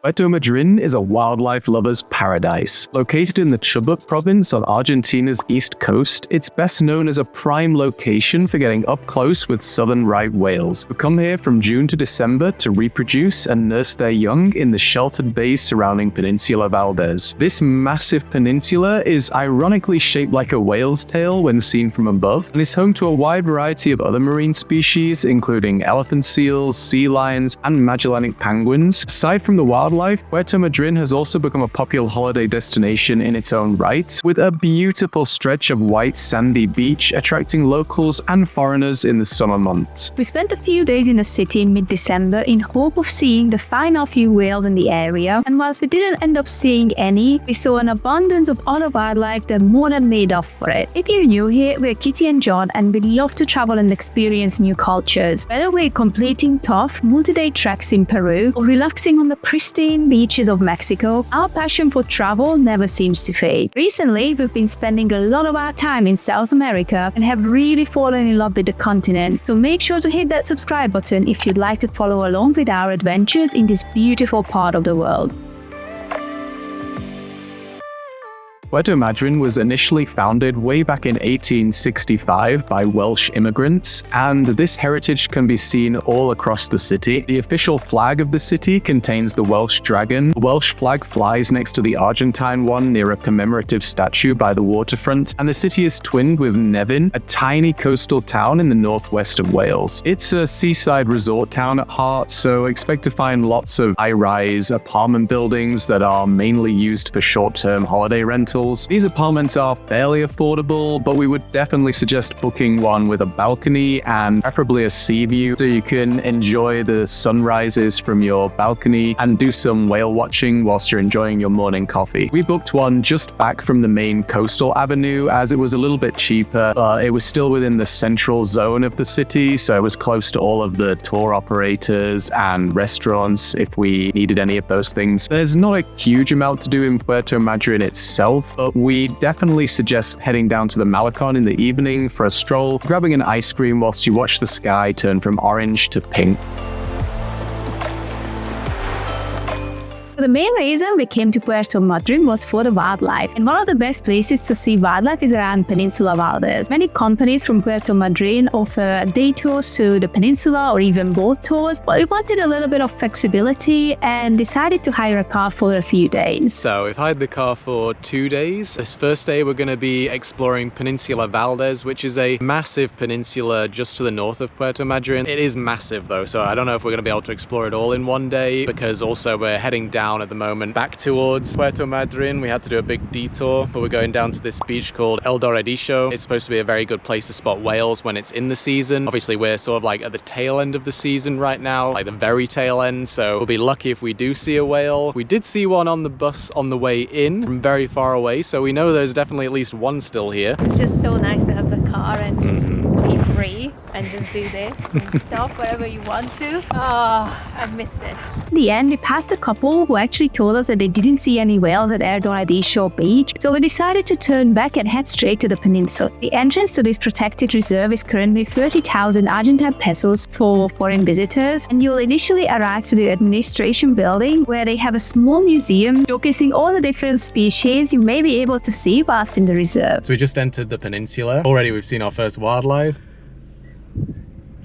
Puerto Madryn is a wildlife lover's paradise. Located in the Chubut province on Argentina's east coast, it's best known as a prime location for getting up close with southern right whales, who come here from June to December to reproduce and nurse their young in the sheltered bays surrounding Peninsula Valdes. This massive peninsula is ironically shaped like a whale's tail when seen from above, and is home to a wide variety of other marine species, including elephant seals, sea lions, and Magellanic penguins. Aside from the wildlife, Puerto Madryn has also become a popular holiday destination in its own right, with a beautiful stretch of white sandy beach attracting locals and foreigners in the summer months. We spent a few days in the city in mid-December in hope of seeing the final few whales in the area, and whilst we didn't end up seeing any, we saw an abundance of other wildlife that more than made up for it. If you're new here, we're Kitty and John, and we love to travel and experience new cultures. Whether we're completing tough multi-day treks in Peru or relaxing on the pristine beaches of Mexico, our passion for travel never seems to fade. Recently, we've been spending a lot of our time in South America and have really fallen in love with the continent, so make sure to hit that subscribe button if you'd like to follow along with our adventures in this beautiful part of the world. Puerto Madryn was initially founded way back in 1865 by Welsh immigrants, and this heritage can be seen all across the city. The official flag of the city contains the Welsh dragon. The Welsh flag flies next to the Argentine one near a commemorative statue by the waterfront, and the city is twinned with Nevin, a tiny coastal town in the northwest of Wales. It's a seaside resort town at heart, so expect to find lots of high-rise apartment buildings that are mainly used for short-term holiday rentals. These apartments are fairly affordable, but we would definitely suggest booking one with a balcony and preferably a sea view so you can enjoy the sunrises from your balcony and do some whale watching whilst you're enjoying your morning coffee. We booked one just back from the main coastal avenue as it was a little bit cheaper, but it was still within the central zone of the city, so it was close to all of the tour operators and restaurants if we needed any of those things. There's not a huge amount to do in Puerto Madryn itself, but we definitely suggest heading down to the Malecon in the evening for a stroll, grabbing an ice cream whilst you watch the sky turn from orange to pink. The main reason we came to Puerto Madryn was for the wildlife, and one of the best places to see wildlife is around Peninsula Valdes. Many companies from Puerto Madryn offer day tours to the peninsula or even boat tours, but we wanted a little bit of flexibility and decided to hire a car for a few days. So we've hired the car for 2 days. This first day we're going to be exploring Peninsula Valdes, which is a massive peninsula just to the north of Puerto Madryn. It is massive though, so I don't know if we're going to be able to explore it all in one day, because also we're heading down at the moment back towards Puerto Madryn. We had to do a big detour, but we're going down to this beach called El Doradillo. It's supposed to be a very good place to spot whales when it's in the season. Obviously we're sort of like at the tail end of the season right now, like the very tail end, so we'll be lucky if we do see a whale. We did see one on the bus on the way in from very far away, so we know there's definitely at least one still here. It's just so nice to have the car and just be free and just do this and stop wherever you want to. Oh, I miss this. In the end, we passed a couple who actually told us that they didn't see any whales at El Doradillo beach, so we decided to turn back and head straight to the peninsula. The entrance to this protected reserve is currently 30,000 Argentine pesos for foreign visitors, and you'll initially arrive to the administration building where they have a small museum showcasing all the different species you may be able to see whilst in the reserve. So we just entered the peninsula. Already we've seen our first wildlife.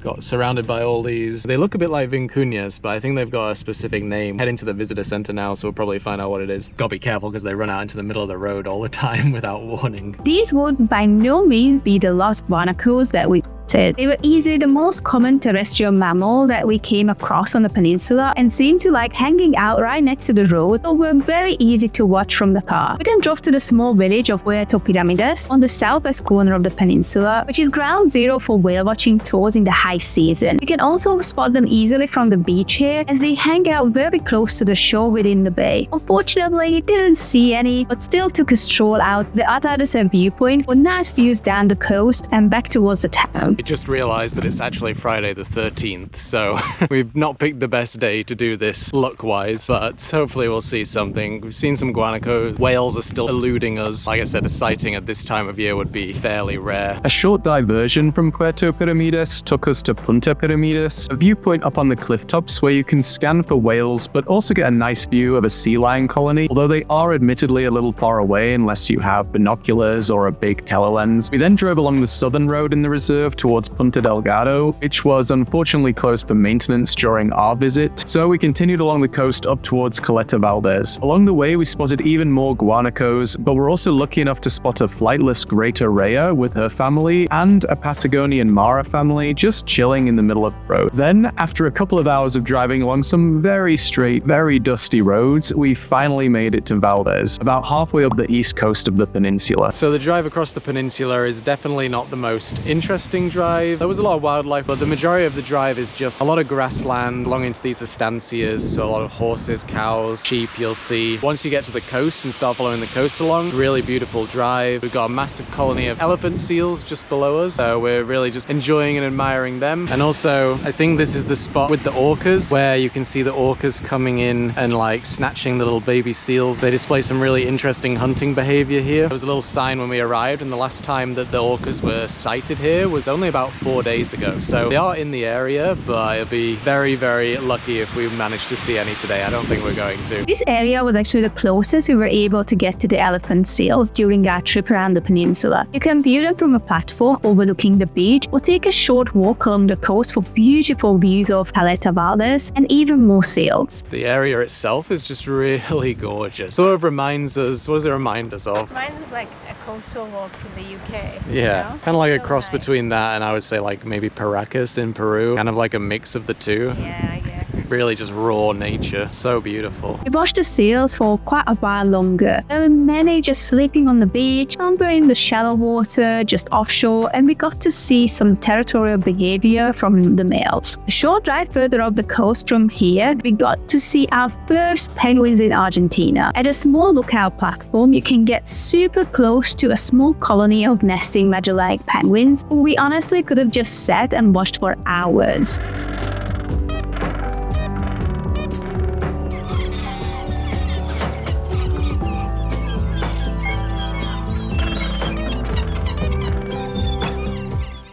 Got surrounded by all these. They look a bit like vincunas, but I think they've got a specific name. Heading to the visitor center now, so we'll probably find out what it is. Gotta be careful because they run out into the middle of the road all the time without warning. These would by no means be the lost guanacos that we spotted. They were easily the most common terrestrial mammal that we came across on the peninsula and seemed to like hanging out right next to the road, so were very easy to watch from the car. We then drove to the small village of Puerto Pyramides on the southwest corner of the peninsula, which is ground zero for whale watching tours in the high season. You can also spot them easily from the beach here, as they hang out very close to the shore within the bay. Unfortunately, we didn't see any, but still took a stroll out the other side viewpoint for nice views down the coast and back towards the town. I just realized that it's actually Friday the 13th, so we've not picked the best day to do this luck-wise, but hopefully we'll see something. We've seen some guanacos. Whales are still eluding us. Like I said, a sighting at this time of year would be fairly rare. A short diversion from Puerto Madryn took us to Punta Madryn, a viewpoint up on the cliff tops where you can scan for whales, but also get a nice view of a sea lion colony, although they are admittedly a little far away unless you have binoculars or a big telelens. We then drove along the southern road in the reserve towards Punta Delgado, which was unfortunately closed for maintenance during our visit, so we continued along the coast up towards Peninsula Valdes. Along the way, we spotted even more guanacos, but we're also lucky enough to spot a flightless greater Rhea with her family and a Patagonian Mara family just chilling in the middle of the road. Then, after a couple of hours of driving along some very straight, very dusty roads, we finally made it to Valdes, about halfway up the east coast of the peninsula. So the drive across the peninsula is definitely not the most interesting drive. There was a lot of wildlife, but the majority of the drive is just a lot of grassland along into these estancias, so a lot of horses, cows, sheep you'll see. Once you get to the coast and start following the coast along, really beautiful drive. We've got a massive colony of elephant seals just below us, so we're really just enjoying and admiring them. And also, I think this is the spot with the orcas, where you can see the orcas coming in and like snatching the little baby seals. They display some really interesting hunting behavior here. There was a little sign when we arrived, and the last time that the orcas were sighted here was only about 4 days ago. So they are in the area, but it'll be very, very lucky if we manage to see any today. I don't think we're going to. This area was actually the closest we were able to get to the elephant seals during our trip around the peninsula. You can view them from a platform overlooking the beach, or take a short walk along the coast for beautiful views of Peninsula Valdes and even more seals. The area itself is just really gorgeous. Sort of reminds us, what does it remind us of? Reminds us of like a coastal walk in the UK. Yeah, you know? kind of like a So cross nice. between that and I would say like maybe Paracas in Peru. Kind of like a mix of the two. Yeah. Really just raw nature. So beautiful. We watched the seals for quite a while longer. There were many just sleeping on the beach, some were in the shallow water, just offshore, and we got to see some territorial behavior from the males. A short drive further up the coast from here, we got to see our first penguins in Argentina. At a small lookout platform, you can get super close to a small colony of nesting Magellanic penguins, who we honestly could have just sat and watched for hours.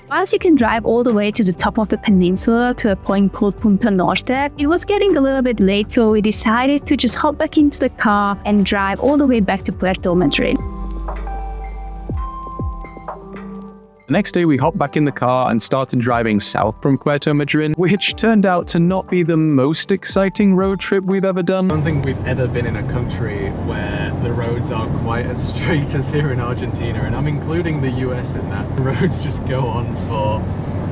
Whilst you can drive all the way to the top of the peninsula to a point called Punta Norte, it was getting a little bit late, so we decided to just hop back into the car and drive all the way back to Puerto Madryn. The next day, we hopped back in the car and started driving south from Puerto Madryn, which turned out to not be the most exciting road trip we've ever done. I don't think we've ever been in a country where the roads are quite as straight as here in Argentina, and I'm including the US in that. The roads just go on for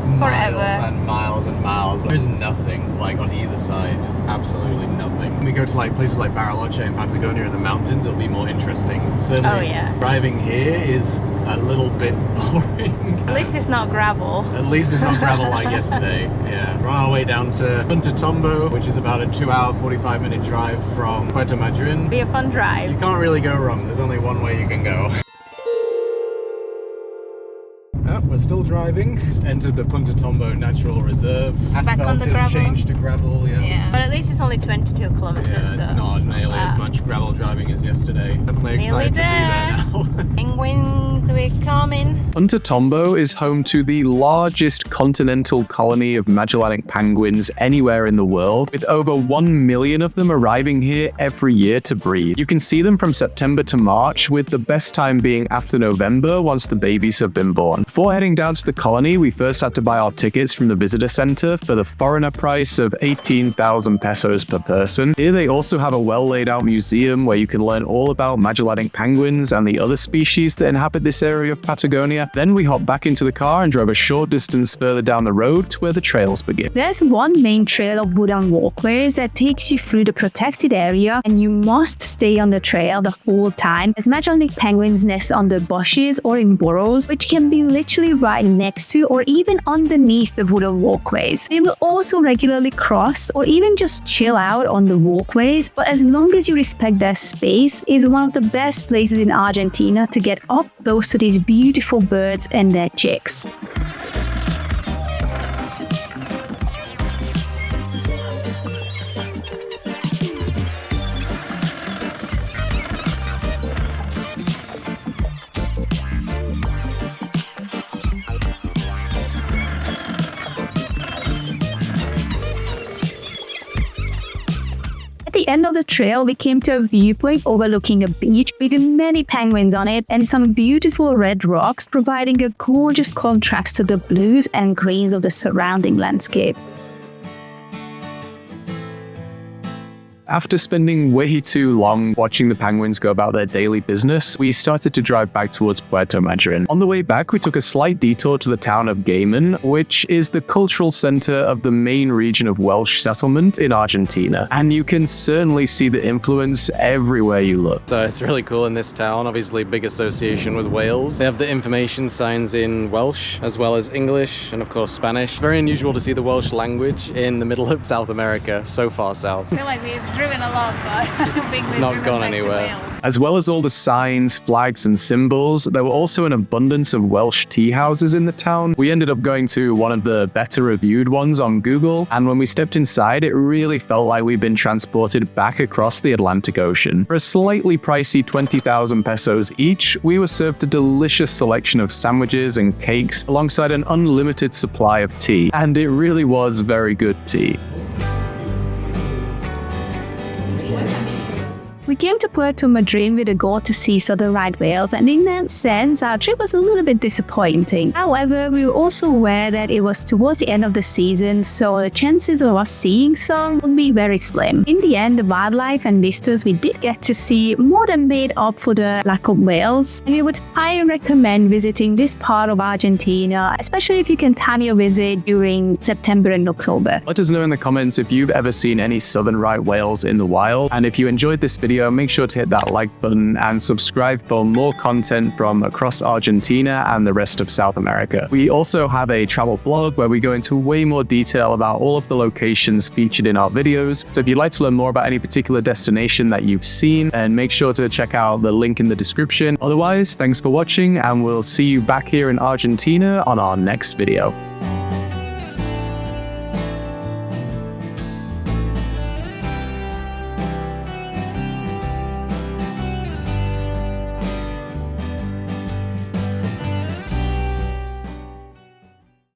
miles and miles and miles. There's nothing like on either side, just absolutely nothing. When we go to like places like Bariloche and Patagonia in the mountains, it'll be more interesting. Certainly, driving here is a little bit boring. At least it's not gravel. At least it's not gravel like yesterday. Yeah. We're on our way down to Punta Tombo, which is about a 2-hour, 45-minute drive from Puerto Madryn. Be a fun drive. You can't really go wrong. There's only one way you can go. Oh, we're still driving. Just entered the Punta Tombo Natural Reserve. Asphalt has changed to gravel, Yeah, but at least it's only 22 kilometers. Yeah, it's so not nearly as much gravel driving as yesterday. Definitely excited to be there now. Penguins, we're coming. Punta Tombo is home to the largest continental colony of Magellanic penguins anywhere in the world, with over 1 million of them arriving here every year to breed. You can see them from September to March, with the best time being after November once the babies have been born. Before heading down to the colony, we first had to buy our tickets from the visitor center for the foreigner price of 18,000 pesos per person. Here they also have a well laid out museum where you can learn all about Magellanic penguins and the other species that inhabit this area of Patagonia. Then we hopped back into the car and drove a short distance further down the road to where the trails begin. There's one main trail of wooden walkways that takes you through the protected area, and you must stay on the trail the whole time, as Magellanic penguins nest under bushes or in burrows, which can be literally right next to or even underneath the wooden walkways. They will also regularly cross or even just chill out on the walkways, but as long as you respect their space, is one of the best places in Argentina to get up close to these beautiful birds and their chicks. the end of the trail, we came to a viewpoint overlooking a beach with many penguins on it and some beautiful red rocks, providing a gorgeous contrast to the blues and greens of the surrounding landscape. After spending way too long watching the penguins go about their daily business, we started to drive back towards Puerto Madryn. On the way back, we took a slight detour to the town of Gaiman, which is the cultural center of the main region of Welsh settlement in Argentina. And you can certainly see the influence everywhere you look. So it's really cool in this town, obviously big association with Wales. They have the information signs in Welsh as well as English and of course Spanish. Very unusual to see the Welsh language in the middle of South America, so far south. I feel like we've driven a lot, but I don't think we've Not driven gone back to anywhere. Wales. As well as all the signs, flags, and symbols, there were also an abundance of Welsh tea houses in the town. We ended up going to one of the better reviewed ones on Google, and when we stepped inside, it really felt like we'd been transported back across the Atlantic Ocean. For a slightly pricey 20,000 pesos each, we were served a delicious selection of sandwiches and cakes alongside an unlimited supply of tea, and it really was very good tea. We came to Puerto Madryn with a goal to see southern right whales, and in that sense, our trip was a little bit disappointing. However, we were also aware that it was towards the end of the season, so the chances of us seeing some would be very slim. In the end, the wildlife and visitors we did get to see more than made up for the lack of whales, and we would highly recommend visiting this part of Argentina, especially if you can time your visit during September and October. Let us know in the comments if you've ever seen any southern right whales in the wild, and if you enjoyed this video, make sure to hit that like button and subscribe for more content from across Argentina and the rest of South America. We also have a travel blog where we go into way more detail about all of the locations featured in our videos. So if you'd like to learn more about any particular destination that you've seen, then make sure to check out the link in the description. Otherwise, thanks for watching, and we'll see you back here in Argentina on our next video.